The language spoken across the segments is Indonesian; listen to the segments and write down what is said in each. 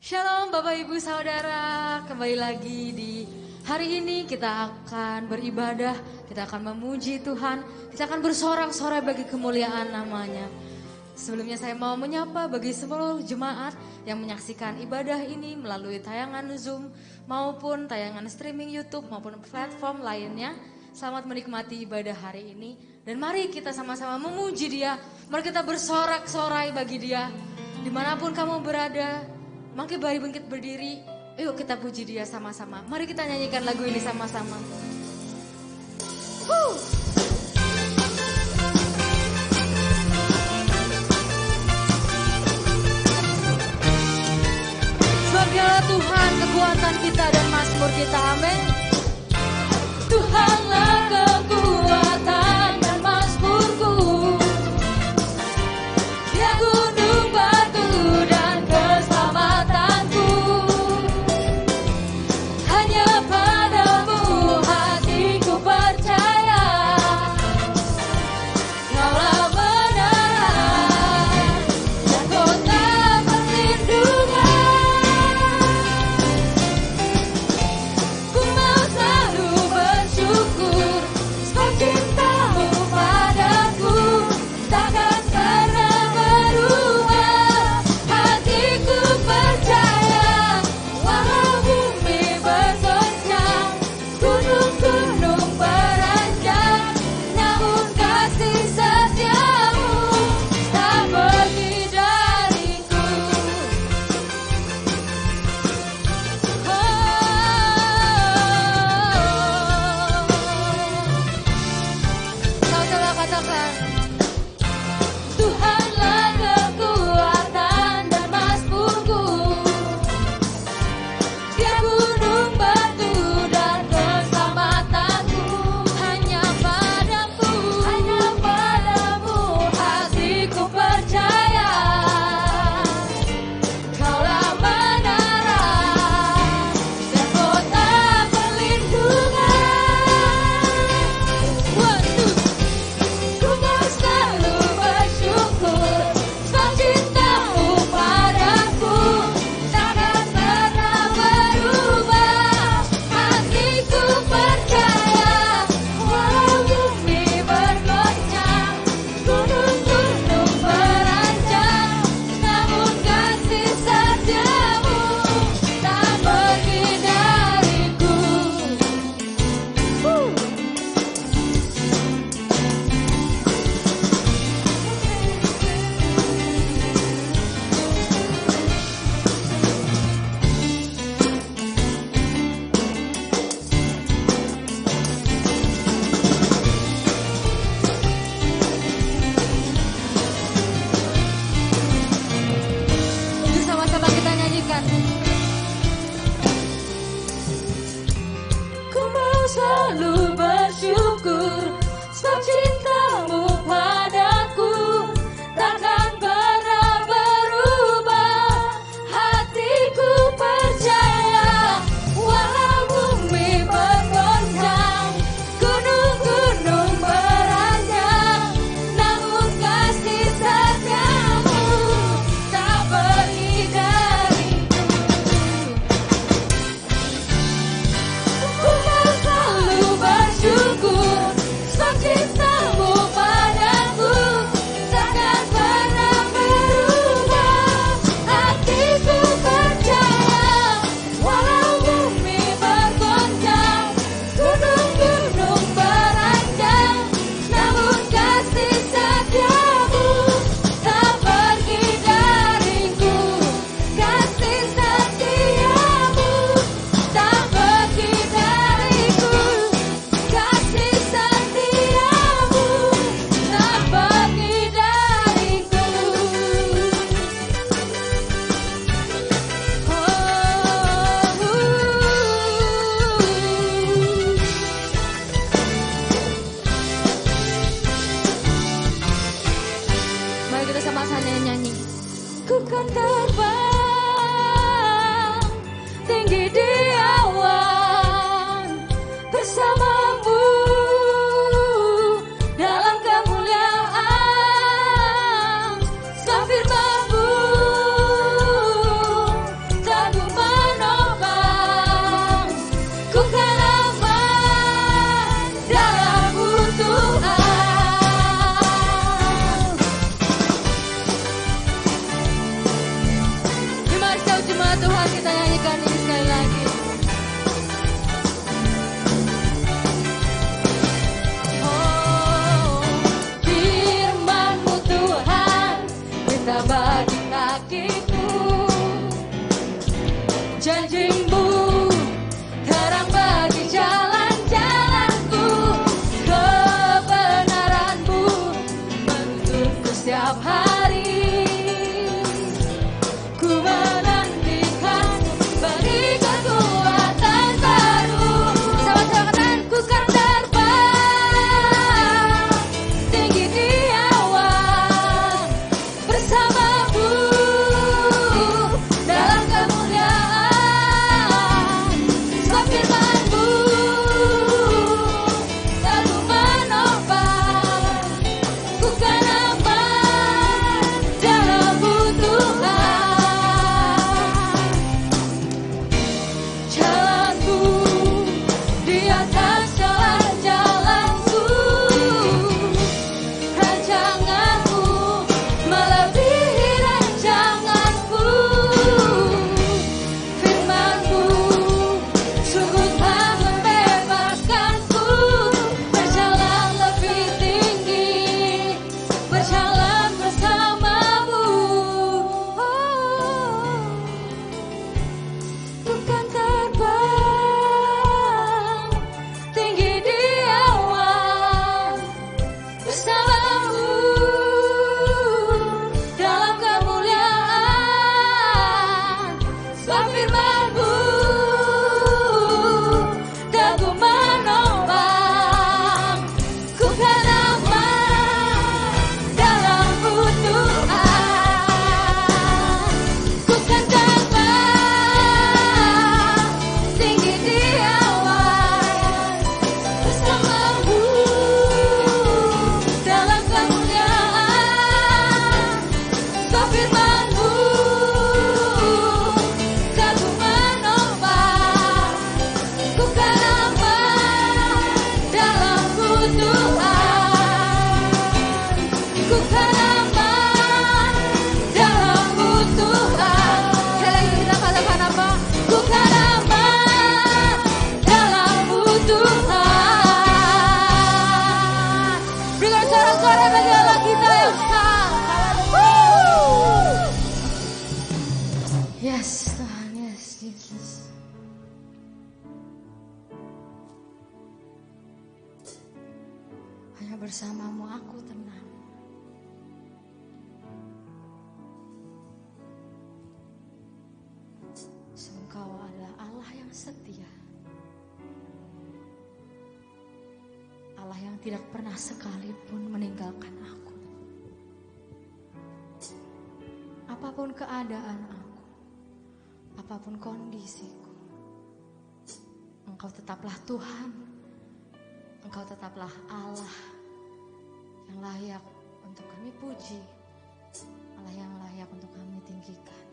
Shalom Bapak Ibu Saudara, kembali lagi di hari ini kita akan beribadah, kita akan memuji Tuhan, kita akan bersorak-sorai bagi kemuliaan namanya. Sebelumnya saya mau menyapa bagi seluruh jemaat yang menyaksikan ibadah ini melalui tayangan Zoom maupun tayangan streaming YouTube maupun platform lainnya. Selamat menikmati ibadah hari ini dan mari kita sama-sama memuji Dia, mari kita bersorak-sorai bagi Dia dimanapun kamu berada. Mungkin bari bangkit berdiri, yuk kita puji Dia sama-sama. Mari kita nyanyikan lagu ini sama-sama. Sebab Dialah Tuhan kekuatan kita dan mazmur kita, amin. Tuhanlah kekuatan dan mazmurku, Dia gunung batu dan keselamatanku. Hanya padamu hatiku percaya, Kaulah menara dan kota perlindungan. Ku mau selalu bersyukur sebab cintamu padaku takkan pernah berubah. Hatiku percaya walau bumi bergoncang, gunung-gunung beranjak, namun kasih setiamu tak pergi dariku. Sama-sama katakan, Tuhanlah kekuatan dan mazmurku, Dia gunung batu dan keselamatanku. Hanya padamu hatiku percaya, Kaulah menara dan kota perlindungan. Waduh. Ku mau selalu bersyukur sebab cintamu padaku takkan pernah berubah. Hatiku percaya walau bumi bergoncang, gunung-gunung beranjak, namun kasih setiamu tak pergi dariku. Yuk sama-sama kita nyanyikan. Ku mau selalu bersyukur sebab cintamu padaku takkan pernah berubah. Hatiku percaya walau bumi bergoncang, gunung-gunung beranjak, namun kasih setiamu tak pergi dariku. Ku mau selalu bersyukur sebab cintamu padaku takkan pernah berubah. Hatiku percaya walau bumi bergoncang, gunung-gunung beranjak, namun kasih setiamu tak pergi dariku. Kasih setiamu tak pergi dariku. Kasih setiamu tak pergi dariku. Mari kita sama-sama nyanyi. Ku kan terbang tinggi di awan bersamamu dalam kemuliaan. Sebab firman-Mu tak Bersamamu aku tenang. Engkau adalah Allah yang setia, Allah yang tidak pernah sekalipun meninggalkan aku. Apapun keadaan aku, apapun kondisiku, Engkau tetaplah Tuhan, Engkau tetaplah Allah yang layak untuk kami puji, Allah yang layak untuk kami tinggikan.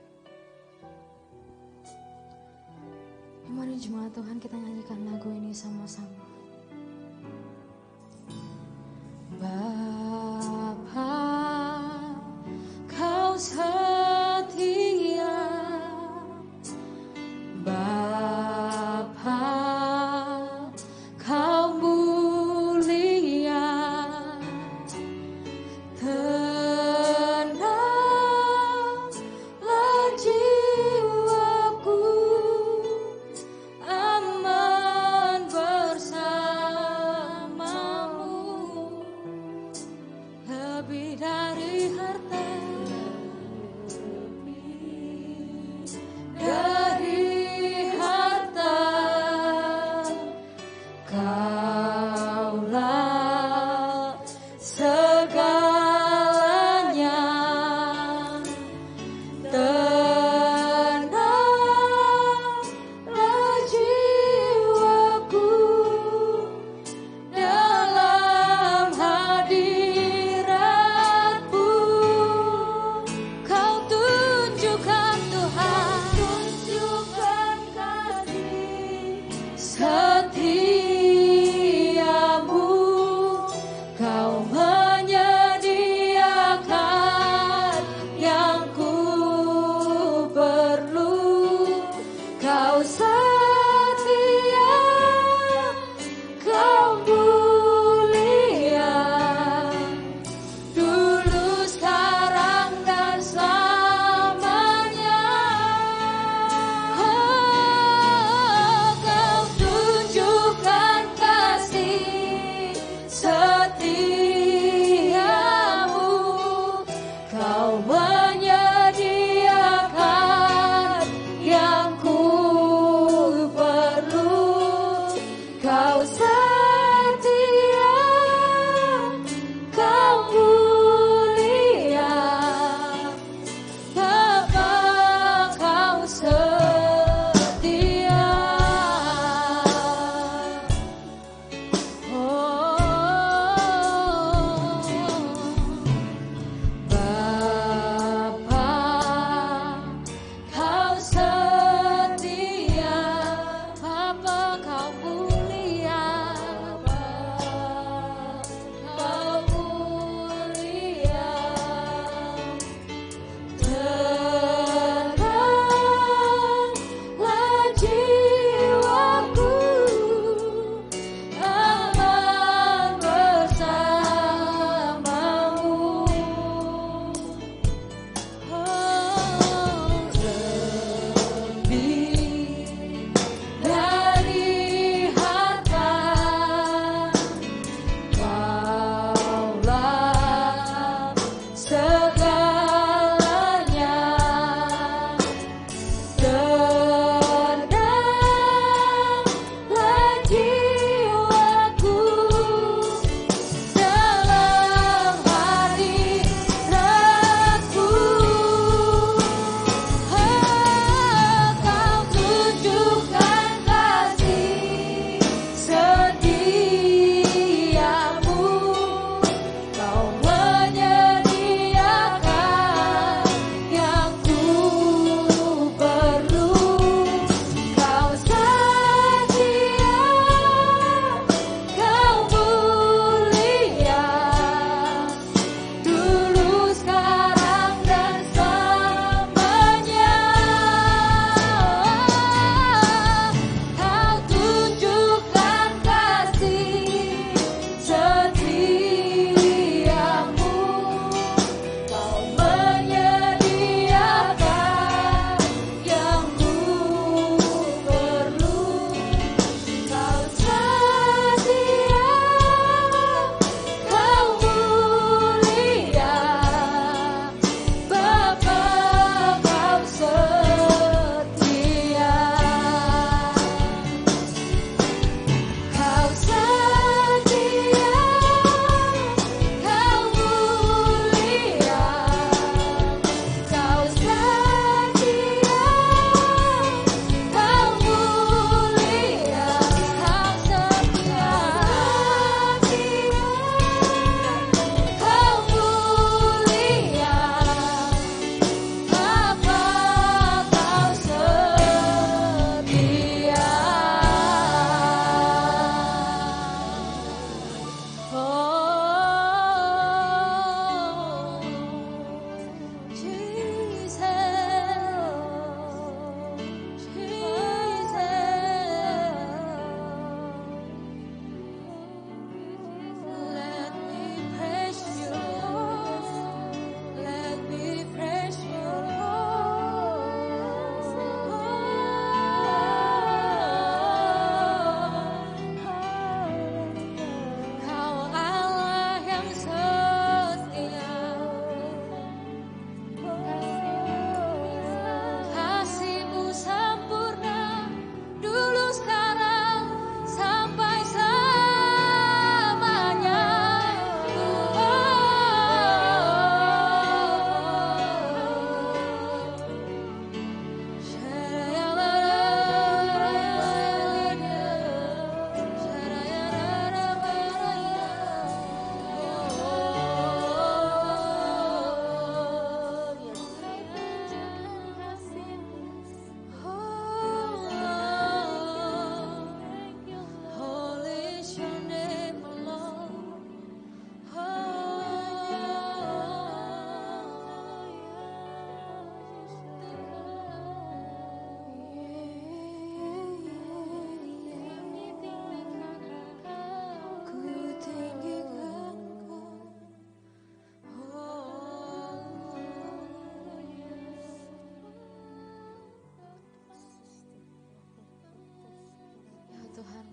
Mari jemaat Tuhan, kita nyanyikan lagu ini sama-sama. Bapa, Kau setia, Bapa, Kau mulia, tenanglah jiwaku, aman bersama.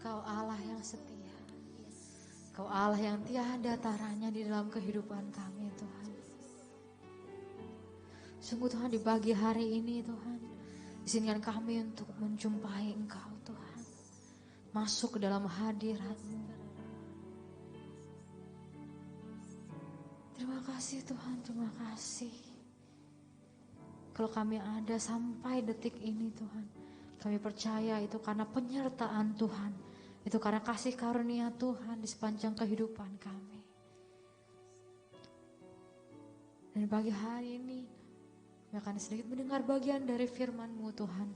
Engkau Allah yang setia. Engkau Allah yang tiada taranya di dalam kehidupan kami Tuhan. Sungguh Tuhan di pagi hari ini Tuhan, izinkan kami untuk menjumpai Engkau Tuhan. Masuk ke dalam hadirat-Mu. Terima kasih Tuhan, terima kasih. Kalau kami ada sampai detik ini Tuhan, kami percaya itu karena penyertaan Tuhan. Itu karena kasih karunia Tuhan di sepanjang kehidupan kami. Dan pagi hari ini, kami akan sedikit mendengar bagian dari firman-Mu Tuhan.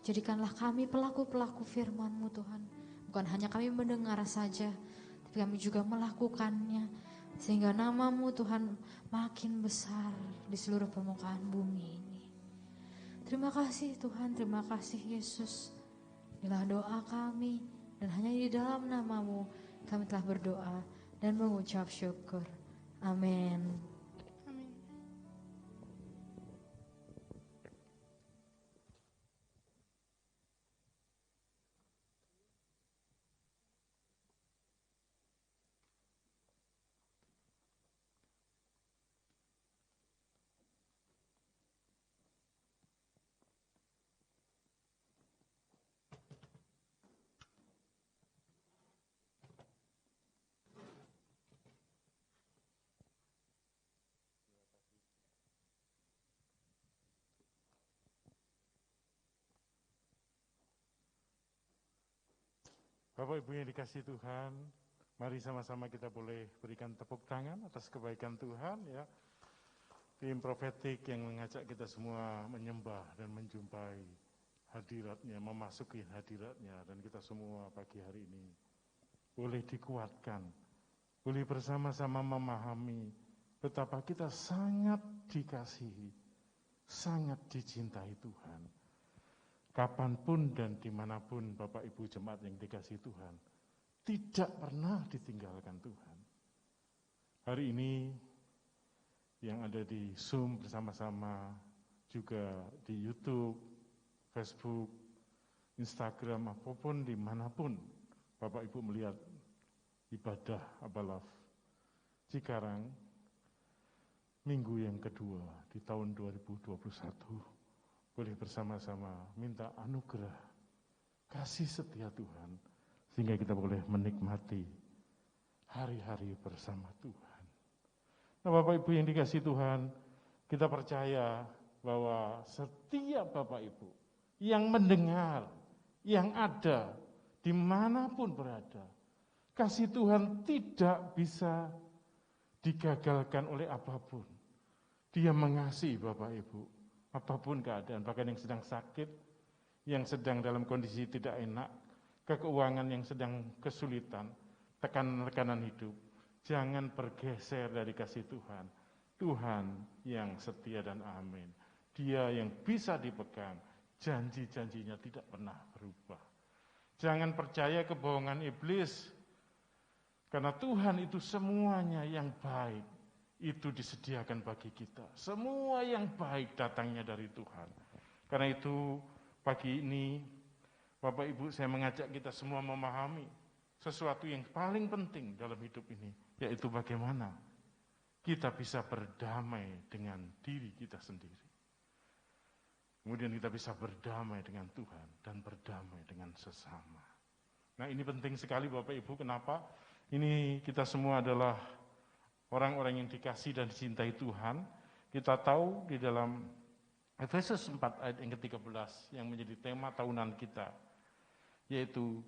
Jadikanlah kami pelaku-pelaku firman-Mu Tuhan. Bukan hanya kami mendengar saja, tapi kami juga melakukannya. Sehingga nama-Mu Tuhan makin besar di seluruh permukaan bumi ini. Terima kasih Tuhan, terima kasih Yesus. Inilah doa kami dan hanya di dalam nama-Mu kami telah berdoa dan mengucap syukur. Amin. Bapak Ibu yang dikasihi Tuhan, mari sama-sama kita boleh berikan tepuk tangan atas kebaikan Tuhan ya. Tim profetik yang mengajak kita semua menyembah dan menjumpai hadirat-Nya, memasuki hadirat-Nya, dan kita semua pagi hari ini boleh dikuatkan, boleh bersama-sama memahami betapa kita sangat dikasihi, sangat dicintai Tuhan. Kapanpun dan dimanapun Bapak Ibu jemaat yang dikasihi Tuhan, tidak pernah ditinggalkan Tuhan. Hari ini yang ada di Zoom bersama-sama, juga di YouTube, Facebook, Instagram, apapun dimanapun Bapak Ibu melihat ibadah Abalaf Cikarang, minggu yang kedua di tahun 2021, boleh bersama-sama minta anugerah, kasih setia Tuhan, sehingga kita boleh menikmati hari-hari bersama Tuhan. Nah Bapak Ibu yang dikasihi Tuhan, kita percaya bahwa setiap Bapak Ibu yang mendengar, yang ada, dimanapun berada, kasih Tuhan tidak bisa digagalkan oleh apapun. Dia mengasihi Bapak Ibu, apapun keadaan, bahkan yang sedang sakit, yang sedang dalam kondisi tidak enak, keuangan yang sedang kesulitan, tekanan-tekanan hidup, jangan bergeser dari kasih Tuhan. Tuhan yang setia dan amin. Dia yang bisa dipegang, janji-janjinya tidak pernah berubah. Jangan percaya kebohongan iblis, karena Tuhan itu semuanya yang baik itu disediakan bagi kita. Semua yang baik datangnya dari Tuhan. Karena itu pagi ini Bapak Ibu saya mengajak kita semua memahami sesuatu yang paling penting dalam hidup ini, yaitu bagaimana kita bisa berdamai dengan diri kita sendiri. Kemudian kita bisa berdamai dengan Tuhan dan berdamai dengan sesama. Nah ini penting sekali Bapak Ibu, kenapa? Ini kita semua adalah orang-orang yang dikasih dan dicintai Tuhan. Kita tahu di dalam Efesus 4 ayat yang ke-13 yang menjadi tema tahunan kita, yaitu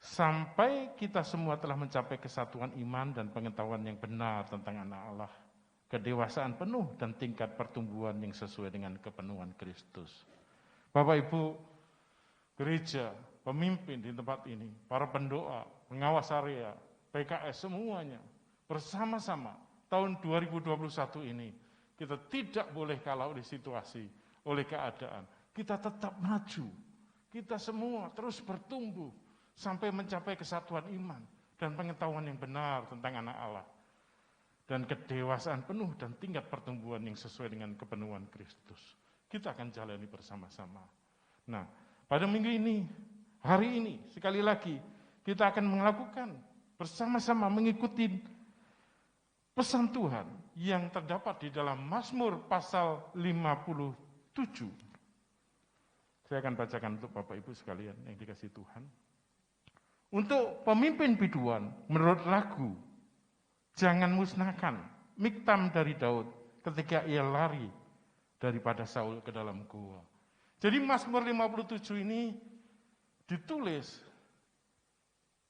sampai kita semua telah mencapai kesatuan iman dan pengetahuan yang benar tentang anak Allah, kedewasaan penuh dan tingkat pertumbuhan yang sesuai dengan kepenuhan Kristus. Bapak Ibu, gereja, pemimpin di tempat ini, para pendoa, pengawas area, PKS semuanya, bersama-sama tahun 2021 ini kita tidak boleh kalah oleh situasi, oleh keadaan. Kita tetap maju. Kita semua terus bertumbuh sampai mencapai kesatuan iman dan pengetahuan yang benar tentang anak Allah. Dan kedewasaan penuh dan tingkat pertumbuhan yang sesuai dengan kepenuhan Kristus. Kita akan jalani bersama-sama. Nah, pada minggu ini hari ini sekali lagi kita akan melakukan bersama-sama mengikuti pesan Tuhan yang terdapat di dalam Mazmur pasal 57. Saya akan bacakan untuk Bapak Ibu sekalian yang dikasihi Tuhan. Untuk pemimpin biduan, menurut lagu, jangan musnahkan Miktam dari Daud ketika ia lari daripada Saul ke dalam gua. Jadi Mazmur 57 ini ditulis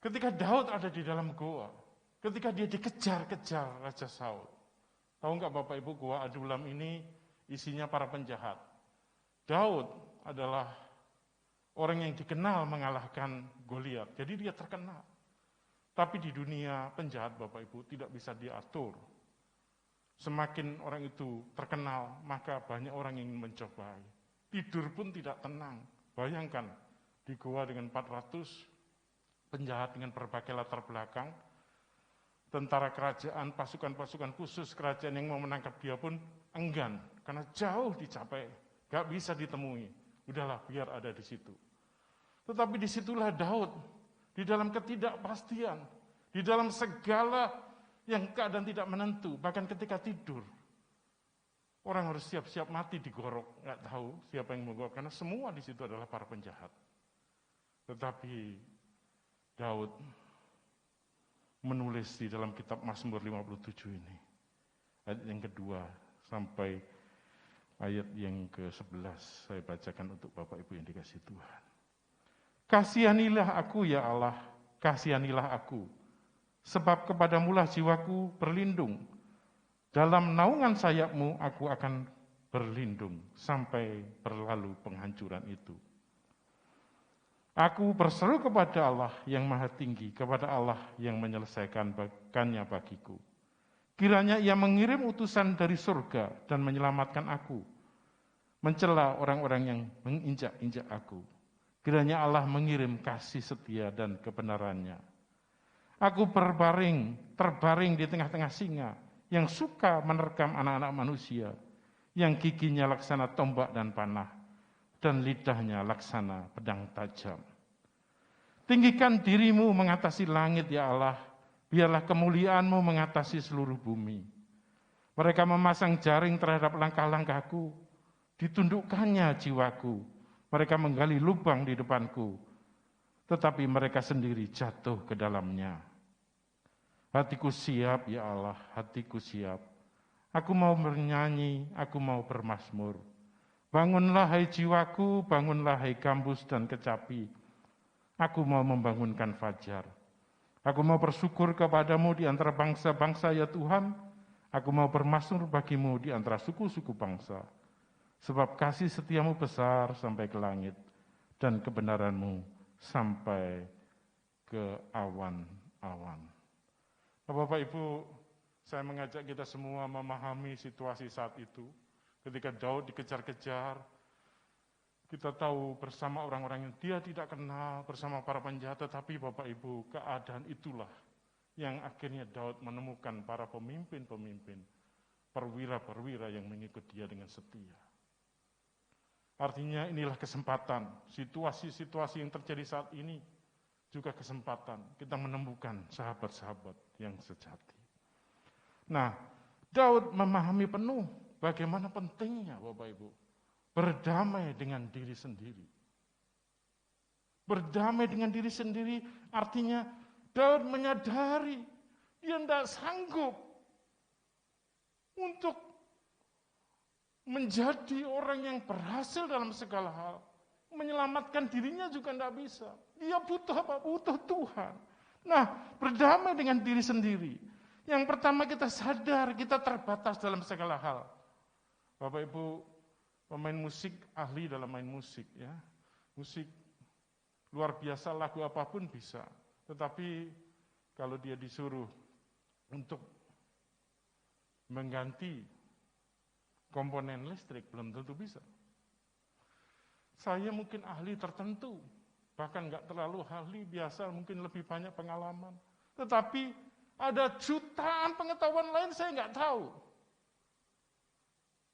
ketika Daud ada di dalam gua, ketika dia dikejar-kejar Raja Saul. Tahu nggak Bapak Ibu, gua Adulam ini isinya para penjahat. Daud adalah orang yang dikenal mengalahkan Goliat. Jadi dia terkenal. Tapi di dunia penjahat Bapak Ibu tidak bisa diatur. Semakin orang itu terkenal, maka banyak orang yang ingin mencobai. Tidur pun tidak tenang. Bayangkan, di gua dengan 400 penjahat dengan berbagai latar belakang, tentara kerajaan, pasukan-pasukan khusus kerajaan yang mau menangkap dia pun enggan. Karena jauh dicapai, gak bisa ditemui. Udahlah, biar ada di situ. Tetapi disitulah Daud, di dalam ketidakpastian, di dalam segala yang keadaan tidak menentu, bahkan ketika tidur, orang harus siap-siap mati digorok, nggak tahu siapa yang menggorok, karena semua di situ adalah para penjahat. Tetapi Daud menulis di dalam kitab Mazmur 57 ini, ayat yang kedua sampai ayat yang ke-11, saya bacakan untuk Bapak Ibu yang dikasihi Tuhan. Kasihanilah aku ya Allah, kasihanilah aku, sebab kepadamulah jiwaku berlindung. Dalam naungan sayapmu aku akan berlindung sampai berlalu penghancuran itu. Aku berseru kepada Allah yang maha tinggi, kepada Allah yang menyelesaikan bagiannya bagiku. Kiranya ia mengirim utusan dari surga dan menyelamatkan aku, mencela orang-orang yang menginjak-injak aku. Kiranya Allah mengirim kasih setia dan kebenarannya. Aku terbaring di tengah-tengah singa yang suka menerkam anak-anak manusia, yang giginya laksana tombak dan panah, dan lidahnya laksana pedang tajam. Tinggikan dirimu mengatasi langit ya Allah, biarlah kemuliaanmu mengatasi seluruh bumi. Mereka memasang jaring terhadap langkah-langkahku, ditundukkannya jiwaku. Mereka menggali lubang di depanku, tetapi mereka sendiri jatuh ke dalamnya. Hatiku siap ya Allah, hatiku siap. Aku mau bernyanyi, aku mau bermazmur. Bangunlah hai jiwaku, bangunlah hai gambus dan kecapi. Aku mau membangunkan fajar. Aku mau bersyukur kepadamu di antara bangsa-bangsa ya Tuhan. Aku mau bermazmur bagimu di antara suku-suku bangsa. Sebab kasih setiamu besar sampai ke langit, dan kebenaranmu sampai ke awan-awan. Bapak Ibu, saya mengajak kita semua memahami situasi saat itu. Ketika Daud dikejar-kejar, kita tahu bersama orang-orang yang dia tidak kenal, bersama para penjahat, tetapi Bapak Ibu, keadaan itulah yang akhirnya Daud menemukan para pemimpin-pemimpin, perwira-perwira yang mengikut dia dengan setia. Artinya inilah kesempatan, situasi-situasi yang terjadi saat ini juga kesempatan kita menemukan sahabat-sahabat yang sejati. Nah, Daud memahami penuh bagaimana pentingnya Bapak Ibu berdamai dengan diri sendiri. Berdamai dengan diri sendiri artinya Daud menyadari dia tidak sanggup untuk menjadi orang yang berhasil dalam segala hal. Menyelamatkan dirinya juga tidak bisa. Dia butuh apa? Butuh Tuhan. Nah, berdamai dengan diri sendiri. Yang pertama kita sadar kita terbatas dalam segala hal. Bapak Ibu, pemain musik, ahli dalam main musik ya. Musik luar biasa, lagu apapun bisa. Tetapi kalau dia disuruh untuk mengganti komponen listrik, belum tentu bisa. Saya mungkin ahli tertentu, bahkan nggak terlalu ahli, biasa mungkin lebih banyak pengalaman. Tetapi ada jutaan pengetahuan lain saya nggak tahu.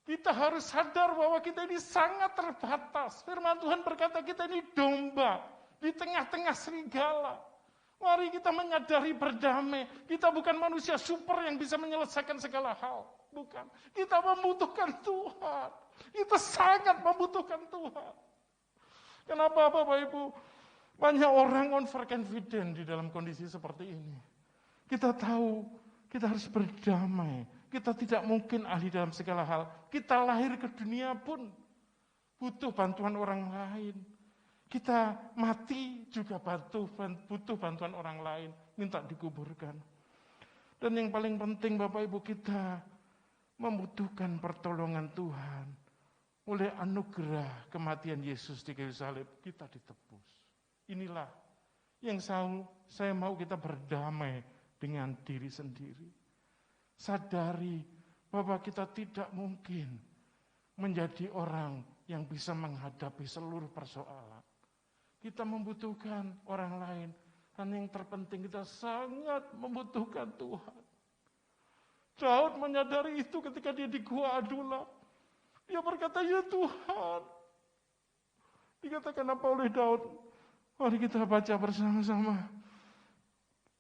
Kita harus sadar bahwa kita ini sangat terbatas. Firman Tuhan berkata kita ini domba di tengah-tengah serigala. Mari kita menyadari berdamai. Kita bukan manusia super yang bisa menyelesaikan segala hal. Bukan. Kita membutuhkan Tuhan. Kita sangat membutuhkan Tuhan. Kenapa Bapak Ibu? Banyak orang overconfident di dalam kondisi seperti ini. Kita tahu kita harus berdamai. Kita tidak mungkin ahli dalam segala hal. Kita lahir ke dunia pun butuh bantuan orang lain. Kita mati juga butuh bantuan orang lain. Minta dikuburkan. Dan yang paling penting Bapak Ibu, kita membutuhkan pertolongan Tuhan. Oleh anugerah kematian Yesus di kayu salib, kita ditebus. Inilah yang saya mau kita berdamai dengan diri sendiri. Sadari bahwa kita tidak mungkin menjadi orang yang bisa menghadapi seluruh persoalan. Kita membutuhkan orang lain. Dan yang terpenting kita sangat membutuhkan Tuhan. Daud menyadari itu ketika dia di Gua Adulam. Dia berkata, ya Tuhan. Dikatakan apa oleh Daud? Mari kita baca bersama-sama.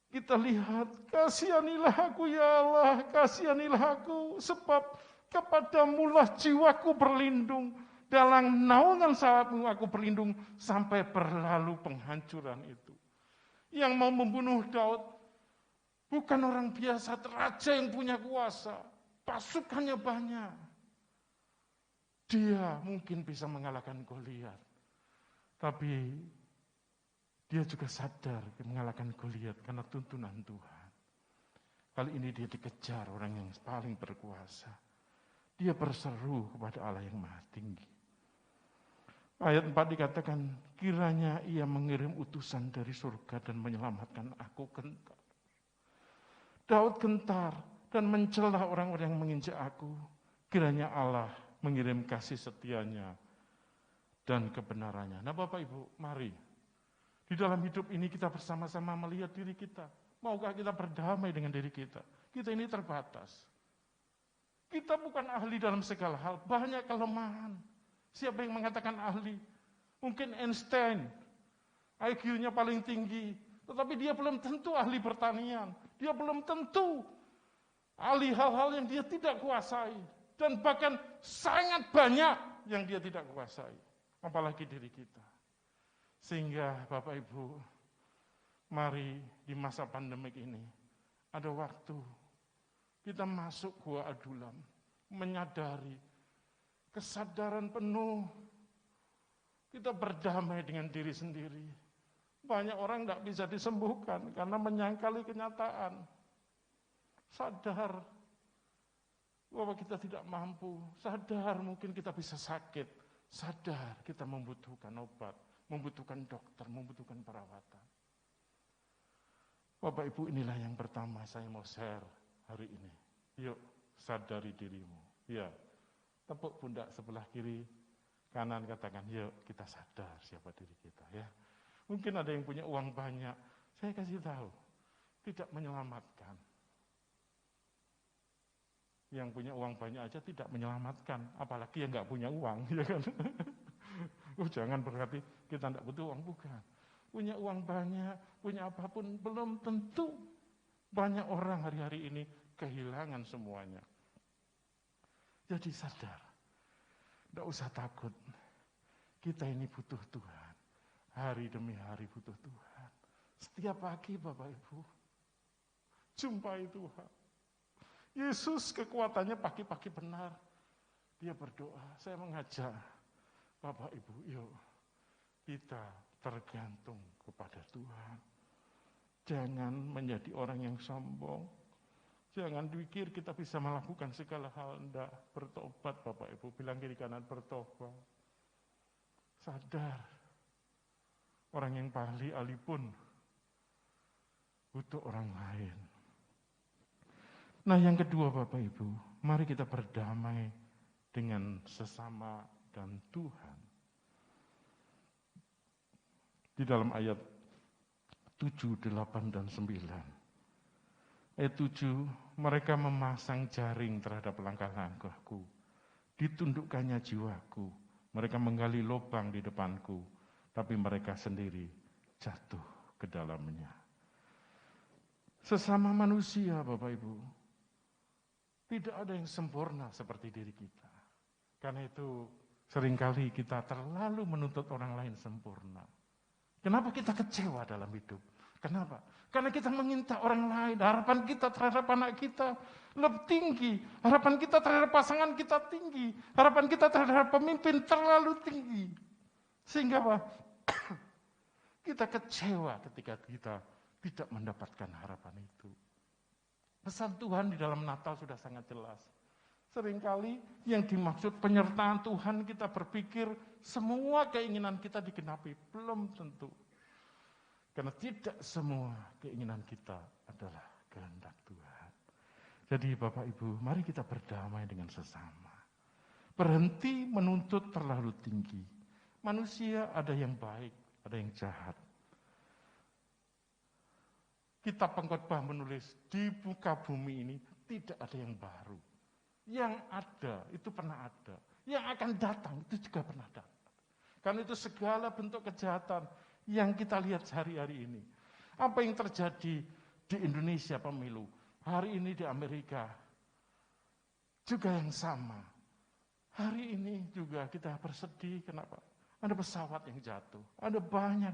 Kita lihat, kasihanilah aku ya Allah, kasihanilah aku, sebab kepadamulah jiwaku berlindung. Dalam naungan sayapmu aku berlindung sampai berlalu penghancuran itu. Yang mau membunuh Daud bukan orang biasa, raja yang punya kuasa, pasukannya banyak. Dia mungkin bisa mengalahkan Goliat, tapi dia juga sadar mengalahkan Goliat karena tuntunan Tuhan. Kali ini dia dikejar orang yang paling berkuasa. Dia berseru kepada Allah yang Maha Tinggi. Ayat 4 dikatakan, kiranya ia mengirim utusan dari surga dan menyelamatkan aku gentar. Daud gentar dan mencela orang-orang yang menginjak aku. Kiranya Allah mengirim kasih setianya dan kebenarannya. Nah Bapak Ibu, mari. Di dalam hidup ini kita bersama-sama melihat diri kita. Maukah kita berdamai dengan diri kita? Kita ini terbatas. Kita bukan ahli dalam segala hal. Banyak kelemahan. Siapa yang mengatakan ahli? Mungkin Einstein. IQ-nya paling tinggi. Tetapi dia belum tentu ahli pertanian. Dia belum tentu ahli hal-hal yang dia tidak kuasai. Dan bahkan sangat banyak yang dia tidak kuasai. Apalagi diri kita. Sehingga Bapak Ibu, mari di masa pandemik ini, ada waktu kita masuk Gua Adulam, menyadari kesadaran penuh, kita berdamai dengan diri sendiri. Banyak orang tidak bisa disembuhkan karena menyangkali kenyataan. Sadar bahwa kita tidak mampu, sadar mungkin kita bisa sakit, sadar kita membutuhkan obat, membutuhkan dokter, membutuhkan perawatan. Bapak Ibu, inilah yang pertama saya mau share hari ini. Yuk, sadari dirimu. Ya, tepuk pundak sebelah kiri, kanan katakan, yuk kita sadar siapa diri kita ya. Mungkin ada yang punya uang banyak, saya kasih tahu, tidak menyelamatkan. Yang punya uang banyak aja tidak menyelamatkan, apalagi yang nggak punya uang, ya kan? Jangan berarti kita tidak butuh uang, bukan. Punya uang banyak, punya apapun, belum tentu. Banyak orang hari-hari ini kehilangan semuanya. Jadi sadar, tidak usah takut. Kita ini butuh Tuhan. Hari demi hari butuh Tuhan. Setiap pagi Bapak Ibu, jumpai Tuhan. Yesus kekuatannya pagi-pagi benar. Dia berdoa, saya mengajak Bapak Ibu, yuk kita tergantung kepada Tuhan. Jangan menjadi orang yang sombong. Jangan pikir kita bisa melakukan segala hal. Tidak, bertobat Bapak Ibu. Bilang kiri kanan, bertobat. Sadar. Orang yang ahli pun butuh orang lain. Nah yang kedua Bapak Ibu, mari kita berdamai dengan sesama dan Tuhan. Di dalam ayat 7, 8, dan 9. Ayat 7, mereka memasang jaring terhadap langkah-langkahku. Ditundukkannya jiwaku. Mereka menggali lubang di depanku, tapi mereka sendiri jatuh ke dalamnya. Sesama manusia, Bapak Ibu, tidak ada yang sempurna seperti diri kita. Karena itu seringkali kita terlalu menuntut orang lain sempurna. Kenapa kita kecewa dalam hidup? Kenapa? Karena kita menginta orang lain. Harapan kita terhadap anak kita lebih tinggi. Harapan kita terhadap pasangan kita tinggi. Harapan kita terhadap pemimpin terlalu tinggi. Sehingga apa? Kita kecewa ketika kita tidak mendapatkan harapan itu. Pesan Tuhan di dalam Natal sudah sangat jelas. Seringkali yang dimaksud penyertaan Tuhan kita berpikir semua keinginan kita digenapi. Belum tentu. Karena tidak semua keinginan kita adalah kehendak Tuhan. Jadi Bapak Ibu, mari kita berdamai dengan sesama. Berhenti menuntut terlalu tinggi. Manusia ada yang baik, ada yang jahat. Kitab Pengkhotbah menulis, di muka bumi ini tidak ada yang baru. Yang ada, itu pernah ada. Yang akan datang, itu juga pernah datang. Karena itu segala bentuk kejahatan yang kita lihat sehari-hari ini. Apa yang terjadi di Indonesia pemilu, hari ini di Amerika, juga yang sama. Hari ini juga kita bersedih, kenapa? Ada pesawat yang jatuh, ada banyak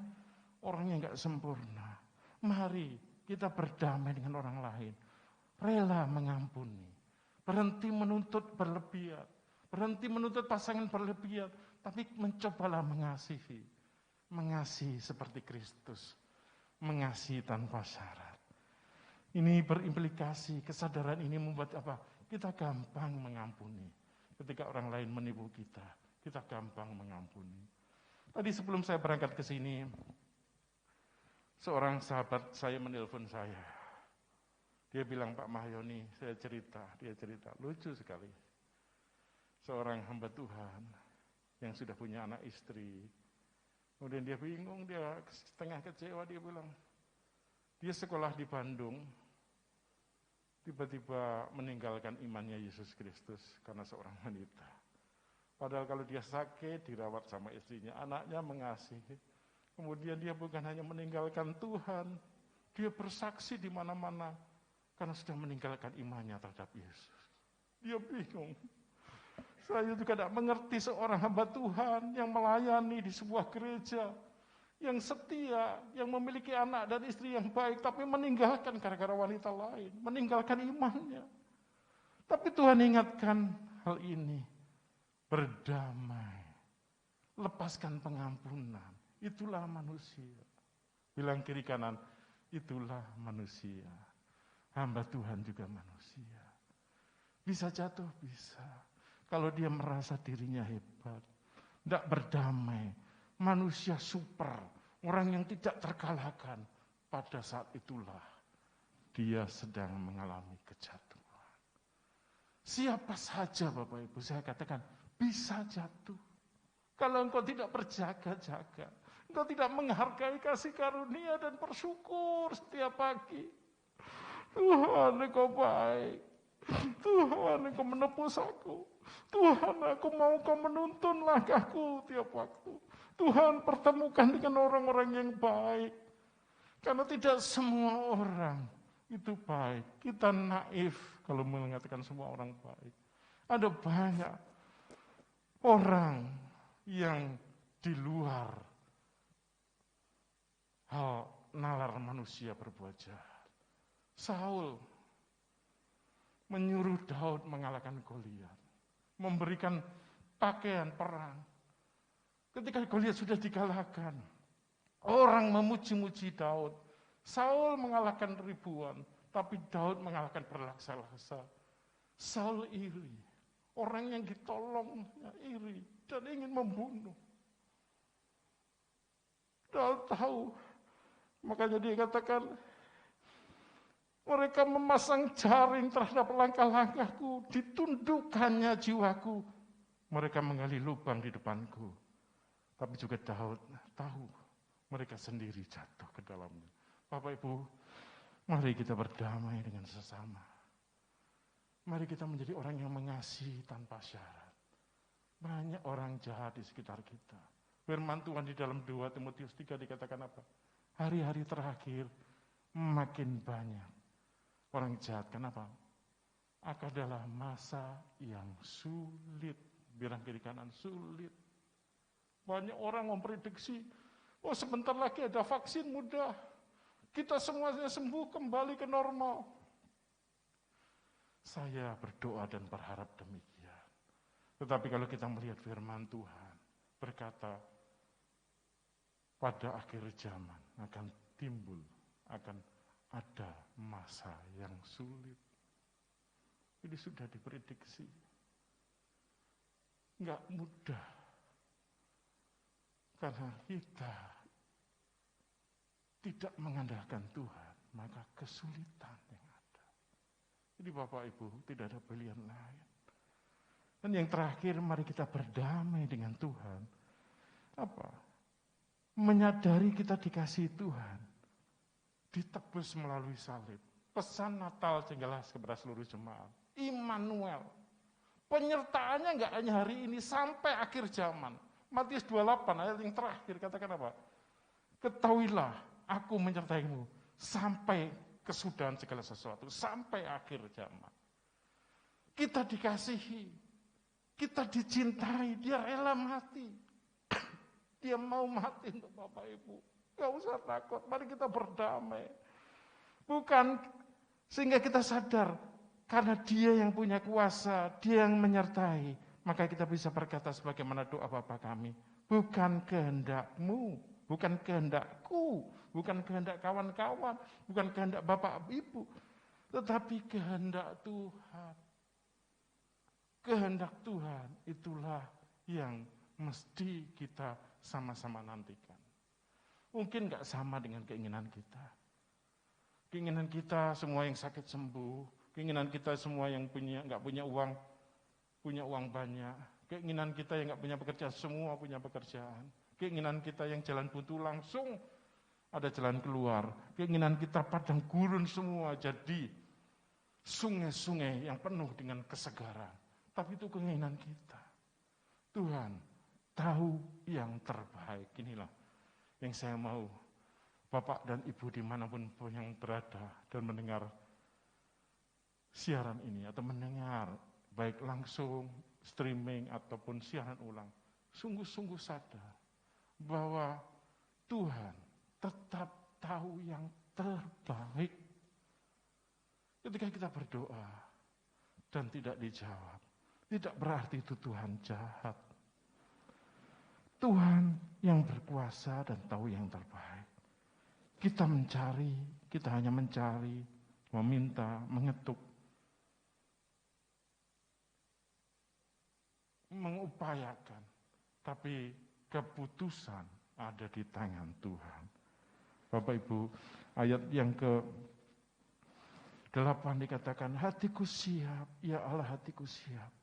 orang yang gak sempurna. Mari kita berdamai dengan orang lain, rela mengampuni, berhenti menuntut berlebihan, berhenti menuntut pasangan berlebihan, tapi mencobalah mengasihi. Mengasihi seperti Kristus, mengasihi tanpa syarat. Ini berimplikasi, kesadaran ini membuat apa? Kita gampang mengampuni. Ketika orang lain menipu kita gampang mengampuni. Tadi sebelum saya berangkat ke sini, seorang sahabat saya menelpon saya. Dia bilang, Pak Mahyoni, dia cerita, lucu sekali. Seorang hamba Tuhan yang sudah punya anak istri. Kemudian dia bingung, dia setengah kecewa, dia bilang, dia sekolah di Bandung, tiba-tiba meninggalkan imannya Yesus Kristus karena seorang wanita. Padahal kalau dia sakit, dirawat sama istrinya, anaknya mengasihi. Kemudian dia bukan hanya meninggalkan Tuhan, dia bersaksi di mana-mana karena sudah meninggalkan imannya terhadap Yesus. Dia bingung. Saya juga tidak mengerti seorang hamba Tuhan yang melayani di sebuah gereja, yang setia, yang memiliki anak dan istri yang baik, tapi meninggalkan gara-gara wanita lain, meninggalkan imannya. Tapi Tuhan ingatkan hal ini, berdamai, lepaskan pengampunan, itulah manusia. Bilang kiri kanan, itulah manusia. Hamba Tuhan juga manusia. Bisa jatuh, bisa. Kalau dia merasa dirinya hebat, tidak berdamai, manusia super, orang yang tidak terkalahkan, pada saat itulah dia sedang mengalami kejatuhan. Siapa saja Bapak Ibu, saya katakan bisa jatuh. Kalau engkau tidak berjaga-jaga, engkau tidak menghargai kasih karunia dan bersyukur setiap pagi. Tuhan, engkau baik. Tuhan, engkau menebus aku. Tuhan, aku mau kau menuntun langkahku tiap waktu. Tuhan, pertemukan dengan orang-orang yang baik. Karena tidak semua orang itu baik. Kita naif kalau mengatakan semua orang baik. Ada banyak orang yang di luar hal nalar manusia berbuat jahat. Saul menyuruh Daud mengalahkan Goliat, memberikan pakaian perang. Ketika Goliat sudah dikalahkan, orang memuji-muji Daud. Saul mengalahkan ribuan, tapi Daud mengalahkan berlaksa-laksa. Saul iri, orang yang ditolongnya iri dan ingin membunuh. Daud tahu, makanya dia katakan, mereka memasang jaring terhadap langkah-langkahku, ditundukkannya jiwaku. Mereka menggali lubang di depanku. Tapi juga Daud tahu mereka sendiri jatuh ke dalamnya. Bapak Ibu, mari kita berdamai dengan sesama. Mari kita menjadi orang yang mengasihi tanpa syarat. Banyak orang jahat di sekitar kita. Firman Tuhan di dalam 2 Timotius 3 dikatakan apa? hari-hari terakhir makin banyak orang jahat. Kenapa? Adalah masa yang sulit. Bilang kiri kanan, sulit. Banyak orang memprediksi, oh sebentar lagi ada vaksin mudah. Kita semuanya sembuh kembali ke normal. Saya berdoa dan berharap demikian. Tetapi kalau kita melihat firman Tuhan, berkata, pada akhir zaman akan timbul, akan ada masa yang sulit. Ini sudah diprediksi. Enggak mudah. Karena kita tidak mengandalkan Tuhan, maka kesulitan yang ada. Jadi Bapak Ibu, tidak ada pilihan lain. Dan yang terakhir, mari kita berdamai dengan Tuhan. Apa? Menyadari kita dikasihi Tuhan. Ditebus melalui salib. Pesan Natal jelas kepada seluruh jemaat. Immanuel. Penyertaannya enggak hanya hari ini, sampai akhir zaman. Matius 28 ayat yang terakhir katakan apa? Ketahuilah aku menyertaimu sampai kesudahan segala sesuatu, sampai akhir zaman. Kita dikasihi, kita dicintai, dia rela mati. Dia mau mati untuk Bapak Ibu. Gak usah takut, mari kita berdamai. Bukan sehingga kita sadar, karena dia yang punya kuasa, dia yang menyertai, maka kita bisa berkata sebagaimana doa Bapa kami. Bukan kehendakmu, bukan kehendakku, bukan kehendak kawan-kawan, bukan kehendak Bapak Ibu, tetapi kehendak Tuhan. Kehendak Tuhan itulah yang mesti kita sama-sama nantikan. Mungkin gak sama dengan keinginan kita. Keinginan kita semua yang sakit sembuh, keinginan kita semua yang gak punya uang banyak. Keinginan kita yang gak punya pekerjaan, semua punya pekerjaan. Keinginan kita yang jalan buntu langsung ada jalan keluar. Keinginan kita padang gurun semua jadi sungai-sungai yang penuh dengan kesegaran. Tapi itu keinginan kita. Tuhan tahu yang terbaik. Inilah yang saya mau Bapak dan Ibu dimanapun yang berada dan mendengar siaran ini atau mendengar baik langsung, streaming ataupun siaran ulang, sungguh-sungguh sadar bahwa Tuhan tetap tahu yang terbaik. Ketika kita berdoa dan tidak dijawab, tidak berarti itu Tuhan jahat. Tuhan yang berkuasa dan tahu yang terbaik. Kita mencari, kita hanya mencari, meminta, mengetuk, mengupayakan, tapi keputusan ada di tangan Tuhan. Bapak Ibu, ayat yang ke-8 dikatakan, hatiku siap, ya Allah hatiku siap.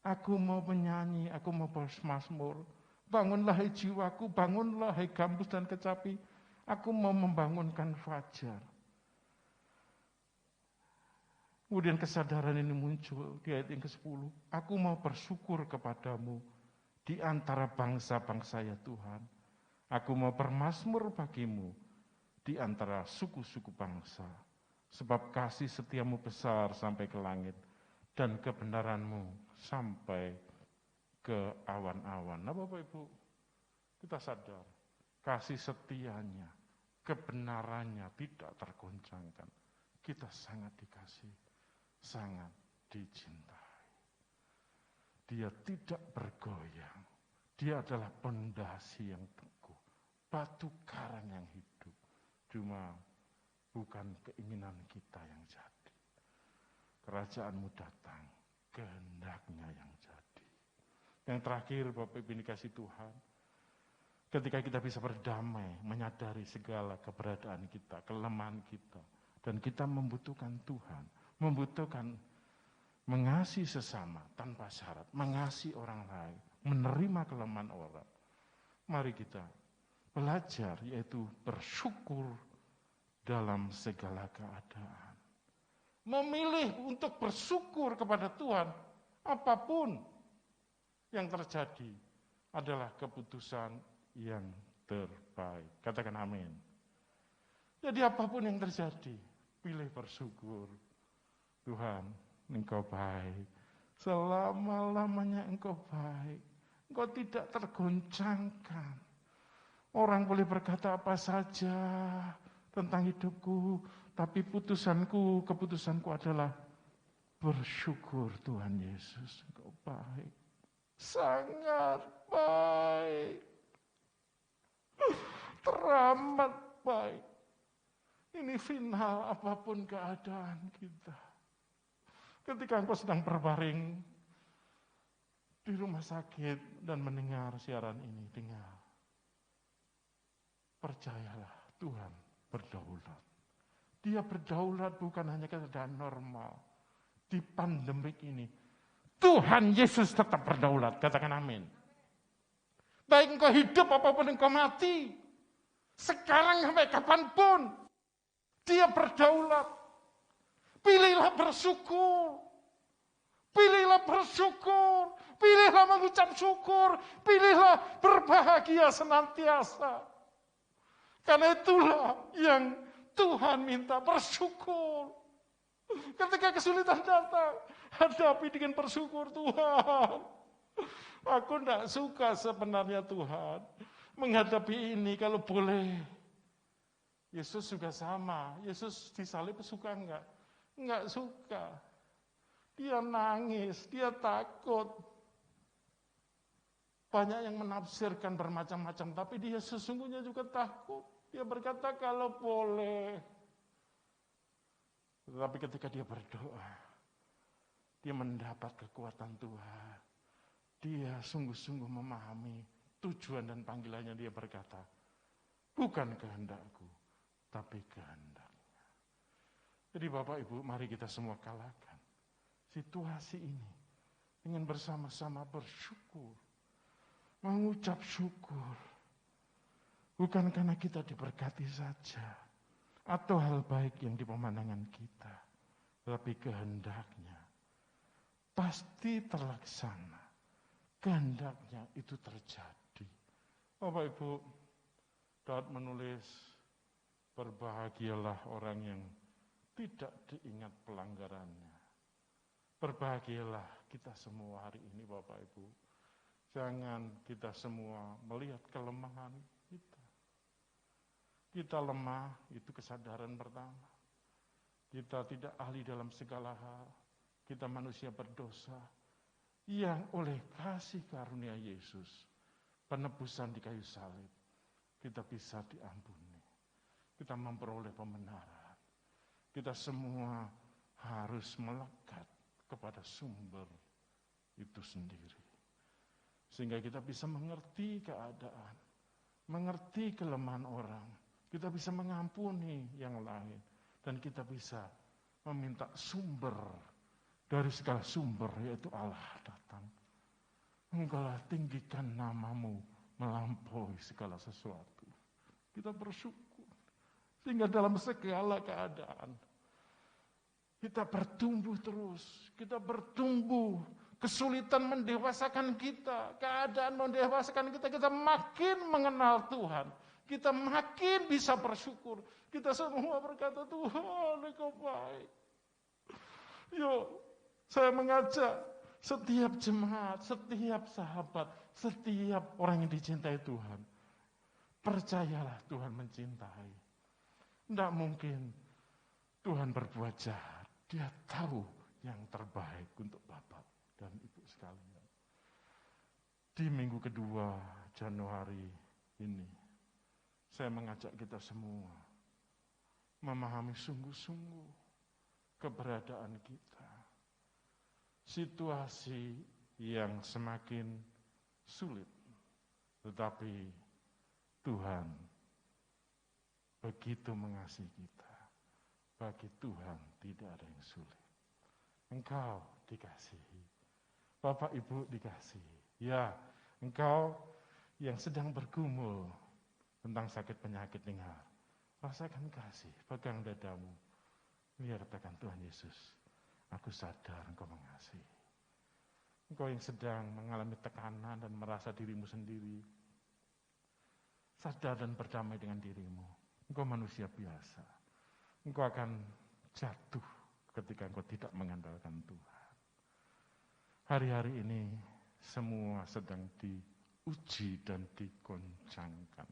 Aku mau menyanyi, aku mau bermazmur. Bangunlah hai jiwaku, bangunlah hai gambus dan kecapi. Aku mau membangunkan fajar. Kemudian kesadaran ini muncul di ayat yang ke-10. Aku mau bersyukur kepadamu di antara bangsa-bangsa ya Tuhan. Aku mau bermazmur bagimu di antara suku-suku bangsa. Sebab kasih setiamu besar sampai ke langit dan kebenaranmu sampai ke awan-awan. Nah Bapak Ibu, kita sadar kasih setianya, kebenarannya tidak tergoncangkan. Kita sangat dikasih, sangat dicintai. Dia tidak bergoyang. Dia adalah pondasi yang teguh, batu karang yang hidup. Cuma bukan keinginan kita yang jadi. Kerajaanmu datang, kehendaknya yang jadi. Yang terakhir Bapak Ibu dikasih Tuhan, ketika kita bisa berdamai, menyadari segala keberadaan kita, kelemahan kita, dan kita membutuhkan Tuhan, membutuhkan mengasihi sesama tanpa syarat, mengasihi orang lain, menerima kelemahan orang. Mari kita belajar, yaitu bersyukur dalam segala keadaan. Memilih untuk bersyukur kepada Tuhan, apapun yang terjadi adalah keputusan yang terbaik. Katakan amin. Jadi apapun yang terjadi, pilih bersyukur. Tuhan, Engkau baik. Selama-lamanya Engkau baik. Engkau tidak tergoncangkan. Orang boleh berkata apa saja tentang hidupku, tapi keputusanku adalah bersyukur Tuhan Yesus. Engkau baik. Sangat baik. Teramat baik. Ini final apapun keadaan kita. Ketika engkau sedang berbaring di rumah sakit dan mendengar siaran ini, dengar. Percayalah, Tuhan berdaulat. Dia berdaulat bukan hanya keadaan normal. Di pandemik ini, Tuhan Yesus tetap berdaulat. Katakan amin. Baik engkau hidup apapun engkau mati. Sekarang sampai kapanpun, Dia berdaulat. Pilihlah bersyukur. Pilihlah bersyukur. Pilihlah mengucap syukur. Pilihlah berbahagia senantiasa. Karena itulah yang Tuhan minta, bersyukur. Ketika kesulitan datang, hadapi dengan bersyukur. Tuhan, aku tidak suka sebenarnya Tuhan menghadapi ini. Kalau boleh, Yesus juga sama. Yesus disalib suka enggak? Enggak suka. Dia nangis, dia takut. Banyak yang menafsirkan bermacam-macam, tapi dia sesungguhnya juga takut. Dia berkata kalau boleh. Tetapi ketika dia berdoa, dia mendapat kekuatan Tuhan. Dia sungguh-sungguh memahami tujuan dan panggilannya. Dia berkata, bukan kehendakku, tapi kehendaknya. Jadi Bapak Ibu, mari kita semua kalahkan situasi ini dengan bersama-sama bersyukur. Mengucap syukur. Bukan karena kita diberkati saja, atau hal baik yang di pemandangan kita, tapi kehendaknya pasti terlaksana. Kehendaknya itu terjadi. Bapak Ibu, Daud menulis, berbahagialah orang yang tidak diingat pelanggarannya. Berbahagialah kita semua hari ini Bapak Ibu. Jangan kita semua melihat kelemahan kita. Kita lemah, itu kesadaran pertama. Kita tidak ahli dalam segala hal. Kita manusia berdosa. Yang oleh kasih karunia Yesus, penebusan di kayu salib, kita bisa diampuni. Kita memperoleh pembenaran. Kita semua harus melekat kepada sumber itu sendiri. Sehingga kita bisa mengerti keadaan, mengerti kelemahan orang. Kita bisa mengampuni yang lain. Dan kita bisa meminta sumber dari segala sumber, yaitu Allah datang. Engkaulah tinggikan namamu melampaui segala sesuatu. Kita bersyukur. Sehingga dalam segala keadaan, kita bertumbuh terus. Kita bertumbuh. Kesulitan mendewasakan kita. Keadaan mendewasakan kita. Kita makin mengenal Tuhan. Kita makin bisa bersyukur. Kita semua berkata, Tuhan, Engkau baik. Yuk, saya mengajak setiap jemaat, setiap sahabat, setiap orang yang dicintai Tuhan. Percayalah Tuhan mencintai. Tidak mungkin Tuhan berbuat jahat. Dia tahu yang terbaik untuk Bapak dan Ibu sekalian. Di minggu kedua Januari ini, saya mengajak kita semua memahami sungguh-sungguh keberadaan kita. Situasi yang semakin sulit, tetapi Tuhan begitu mengasihi kita. Bagi Tuhan tidak ada yang sulit. Engkau dikasihi. Bapak Ibu dikasihi. Ya, engkau yang sedang bergumul tentang sakit penyakit, dengar. Rasakan kasih, pegang dadamu. Biar katakan Tuhan Yesus, aku sadar engkau mengasihi. Engkau yang sedang mengalami tekanan dan merasa dirimu sendiri. Sadar dan berdamai dengan dirimu. Engkau manusia biasa. Engkau akan jatuh ketika engkau tidak mengandalkan Tuhan. Hari-hari ini semua sedang diuji dan digoncangkan.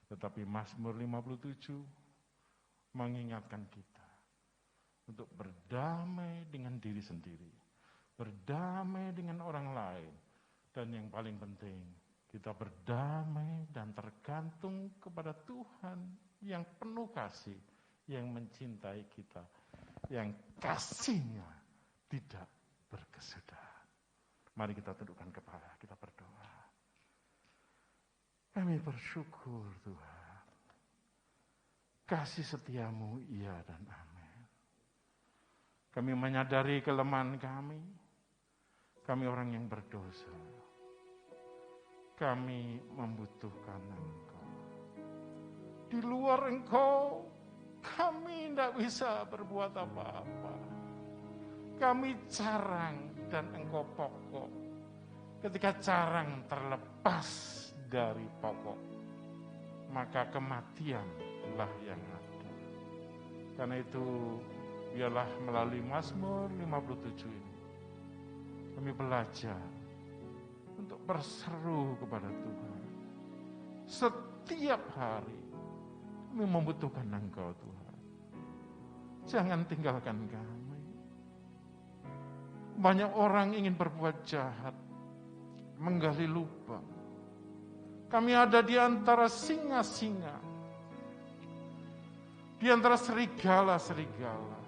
Tetapi Mazmur 57 mengingatkan kita untuk berdamai dengan diri sendiri, berdamai dengan orang lain, dan yang paling penting, kita berdamai dan tergantung kepada Tuhan yang penuh kasih, yang mencintai kita, yang kasih-Nya tidak berkesudahan. Mari kita tundukkan kepala, kita berdoa. Kami bersyukur Tuhan, kasih setiamu iya dan amin. Kami menyadari kelemahan kami orang yang berdosa. Kami membutuhkan Engkau. Di luar Engkau, kami tidak bisa berbuat apa-apa. Kami carang dan Engkau pokok. Ketika carang terlepas dari pokok, maka kematianlah yang ada. Karena itu, biarlah melalui Mazmur 57 ini, kami belajar untuk berseru kepada Tuhan. Setiap hari kami membutuhkan Engkau Tuhan. Jangan tinggalkan kami. Banyak orang ingin berbuat jahat, menggali lubang. Kami ada di antara singa-singa, di antara serigala-serigala.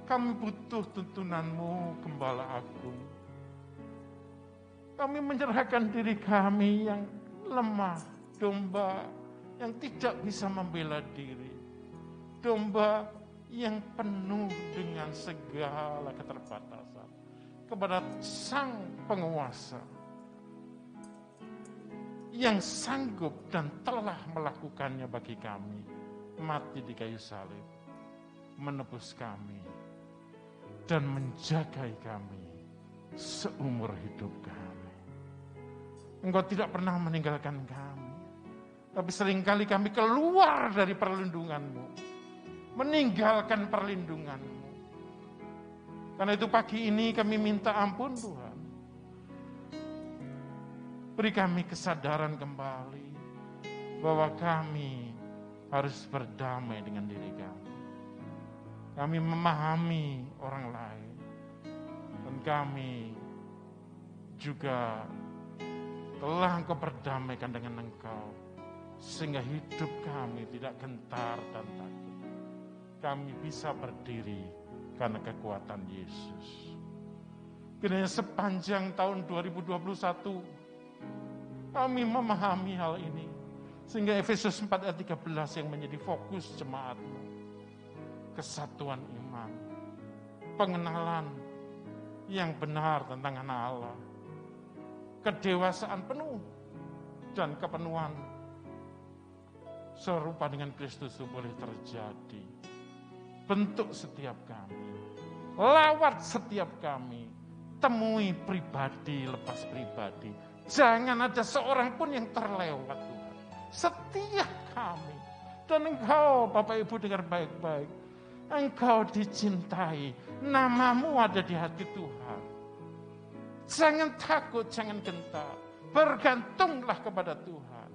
Kami butuh tuntunan-Mu, Gembala Agung. Kami menyerahkan diri kami yang lemah, domba yang tidak bisa membela diri, domba yang penuh dengan segala keterbatasan, kepada Sang Penguasa yang sanggup dan telah melakukannya bagi kami, mati di kayu salib, menebus kami, dan menjagai kami seumur hidup kami. Engkau tidak pernah meninggalkan kami, tapi seringkali kami keluar dari perlindungan-Mu, meninggalkan perlindungan-Mu. Karena itu pagi ini kami minta ampun Tuhan. Beri kami kesadaran kembali bahwa kami harus berdamai dengan diri kami. Kami memahami orang lain. Dan kami juga telah Engkau berdamaikan dengan Engkau. Sehingga hidup kami tidak gentar dan takut. Kami bisa berdiri karena kekuatan Yesus. Kiranya sepanjang tahun 2021, kami memahami hal ini. Sehingga Efesus 4 ayat 13 yang menjadi fokus jemaat-Mu. Kesatuan iman. Pengenalan yang benar tentang Anak Allah. Kedewasaan penuh. Dan kepenuhan serupa dengan Kristus itu boleh terjadi. Bentuk setiap kami. Lawat setiap kami. Temui pribadi lepas pribadi. Jangan ada seorang pun yang terlewat Tuhan. Setiap kami. Dan Engkau Bapak Ibu dengar baik-baik. Engkau dicintai. Nama-Mu ada di hati Tuhan. Jangan takut, jangan gentar. Bergantunglah kepada Tuhan.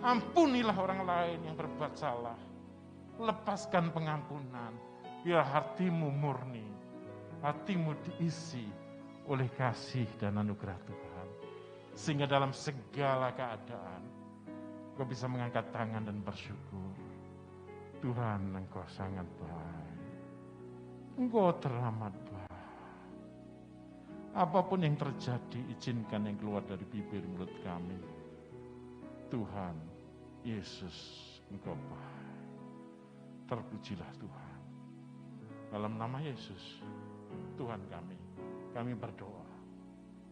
Ampunilah orang lain yang berbuat salah. Lepaskan pengampunan. Biar hatimu murni. Hatimu diisi oleh kasih dan anugerah Tuhan. Sehingga dalam segala keadaan, Engkau bisa mengangkat tangan dan bersyukur. Tuhan, Engkau sangat baik. Engkau teramat baik. Apapun yang terjadi, izinkan yang keluar dari bibir mulut kami. Tuhan, Yesus, Engkau baik. Terpujilah Tuhan. Dalam nama Yesus, Tuhan kami berdoa.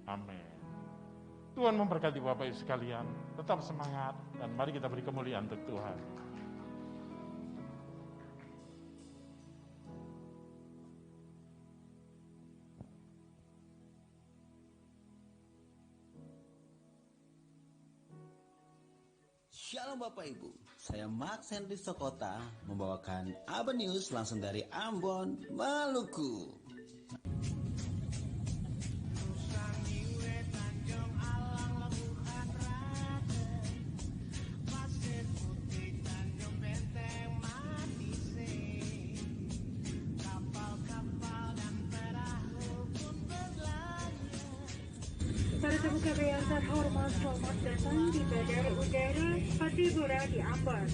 Amin. Tuhan memberkati Bapak Ibu sekalian. Tetap semangat dan mari kita beri kemuliaan untuk Tuhan. Shalom Bapak Ibu, saya Max Henry Sokota membawakan Aba News langsung dari Ambon, Maluku. Para tamu kami yang terhormat, selamat datang di Bandara Udara Patibura di Ambon.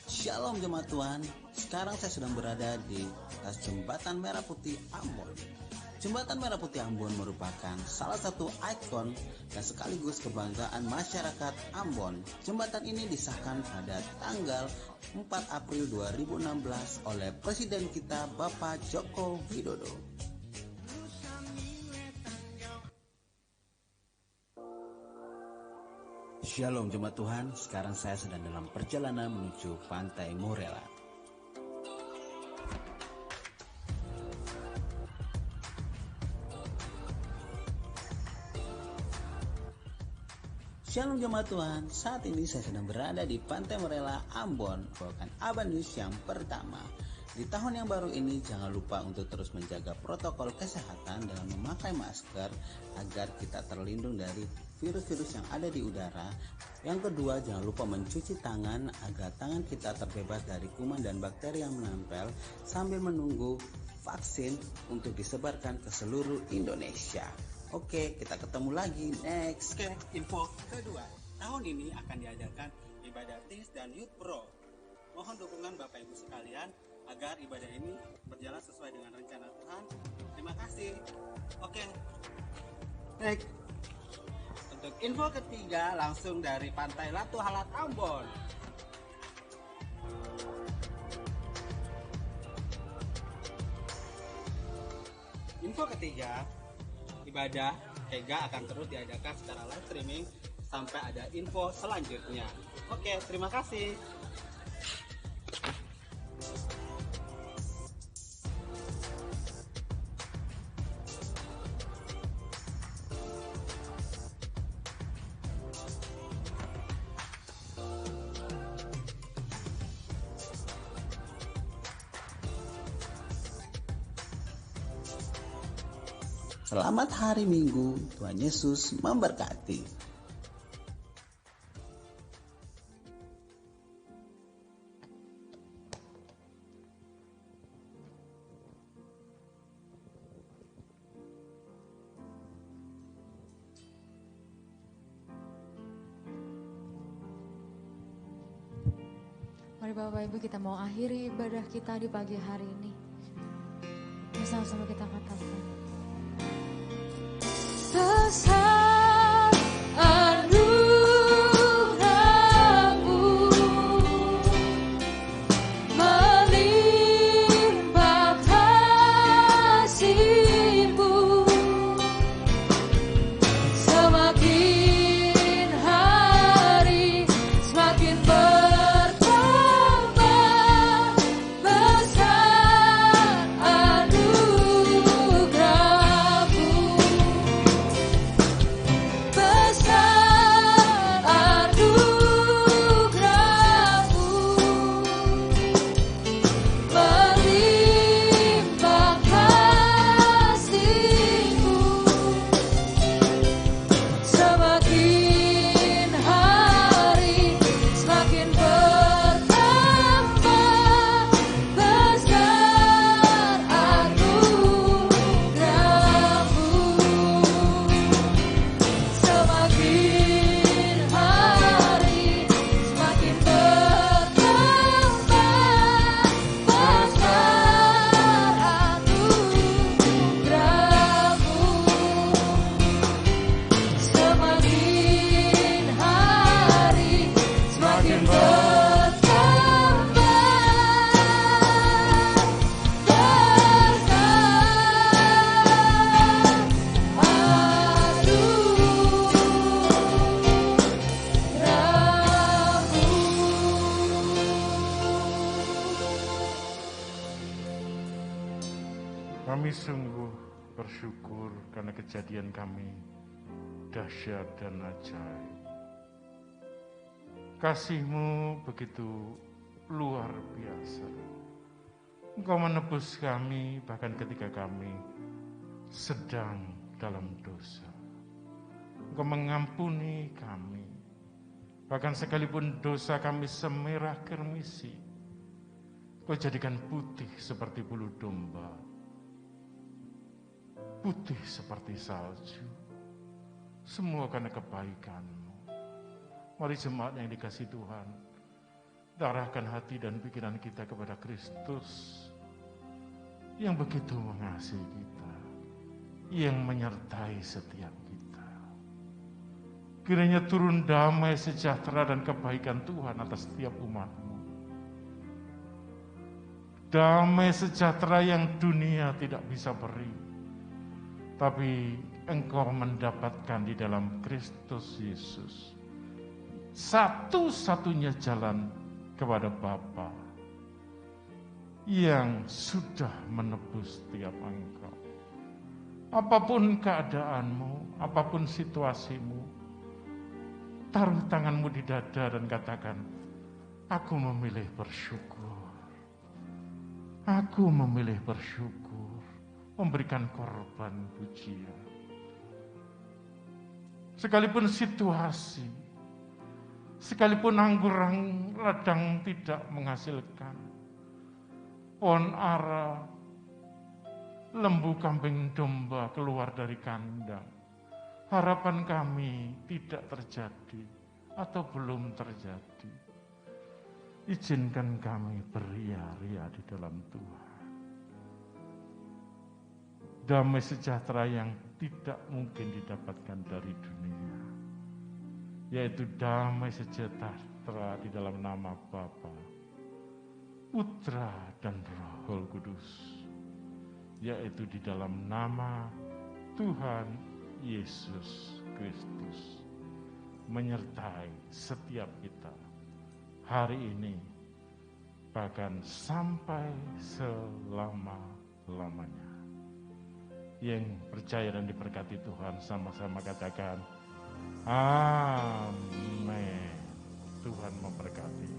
Shalom Jemaat Tuhan, sekarang saya sedang berada di atas Jembatan Merah Putih Ambon. Jembatan Merah Putih Ambon merupakan salah satu ikon dan sekaligus kebanggaan masyarakat Ambon. Jembatan ini disahkan pada tanggal 4 April 2016 oleh Presiden kita Bapak Joko Widodo. Shalom Jemaat Tuhan, sekarang saya sedang dalam perjalanan menuju Pantai Morella. Shalom Jemaat Tuhan, saat ini saya sedang berada di Pantai Morella, Ambon, bawakan Aba News yang pertama. Di tahun yang baru ini jangan lupa untuk terus menjaga protokol kesehatan dalam memakai masker agar kita terlindung dari virus-virus yang ada di udara. Yang kedua, jangan lupa mencuci tangan agar tangan kita terbebas dari kuman dan bakteri yang menempel sambil menunggu vaksin untuk disebarkan ke seluruh Indonesia. Oke, kita ketemu lagi next. Oke, info kedua, tahun ini akan diadakan ibadah Teens dan Youth Pro. Mohon dukungan Bapak Ibu sekalian agar ibadah ini berjalan sesuai dengan rencana Tuhan. Terima kasih. Oke. Baik. Untuk info ketiga langsung dari Pantai Latu Halat Ambon. Info ketiga, ibadah Kega akan terus diadakan secara live streaming sampai ada info selanjutnya. Oke, terima kasih. Selamat hari Minggu, Tuhan Yesus memberkati. Mari Bapak Ibu kita mau akhiri ibadah kita di pagi hari ini. Bersama-sama kita katakan. Besar anugerah-Mu, melimpah kasih-Mu, semakin hari semakin bertambah. Besar anugerah-Mu, Kami sungguh bersyukur karena kejadian kami dahsyat dan ajaib. Kasih-Mu begitu luar biasa. Engkau menebus kami bahkan ketika kami sedang dalam dosa. Engkau mengampuni kami. Bahkan sekalipun dosa kami semerah kermisi, Kau jadikan putih seperti bulu domba. Putih seperti salju. Semua karena kebaikan-Mu. Mari jemaat yang dikasihi Tuhan, arahkan hati dan pikiran kita kepada Kristus yang begitu mengasihi kita, yang menyertai setiap kita. Kiranya turun damai, sejahtera, dan kebaikan Tuhan atas setiap umat-Mu. Damai sejahtera yang dunia tidak bisa beri, tapi Engkau mendapatkan di dalam Kristus Yesus. Satu-satunya jalan kepada Bapa yang sudah menebus setiap engkau. Apapun keadaanmu, apapun situasimu, taruh tanganmu di dada dan katakan, aku memilih bersyukur. Aku memilih bersyukur, memberikan korban pujian. Sekalipun situasi, sekalipun anggur ladang tidak menghasilkan, pohon ara, lembu kambing domba keluar dari kandang, harapan kami tidak terjadi atau belum terjadi. Izinkan kami beria-ria di dalam Tuhan. Damai sejahtera yang tidak mungkin didapatkan dari dunia, yaitu damai sejahtera di dalam nama Bapa, Putra, dan Roh Kudus, yaitu di dalam nama Tuhan Yesus Kristus, menyertai setiap kita hari ini, bahkan sampai selama-lamanya. Yang percaya dan diberkati Tuhan sama-sama katakan, amin. Tuhan memberkati.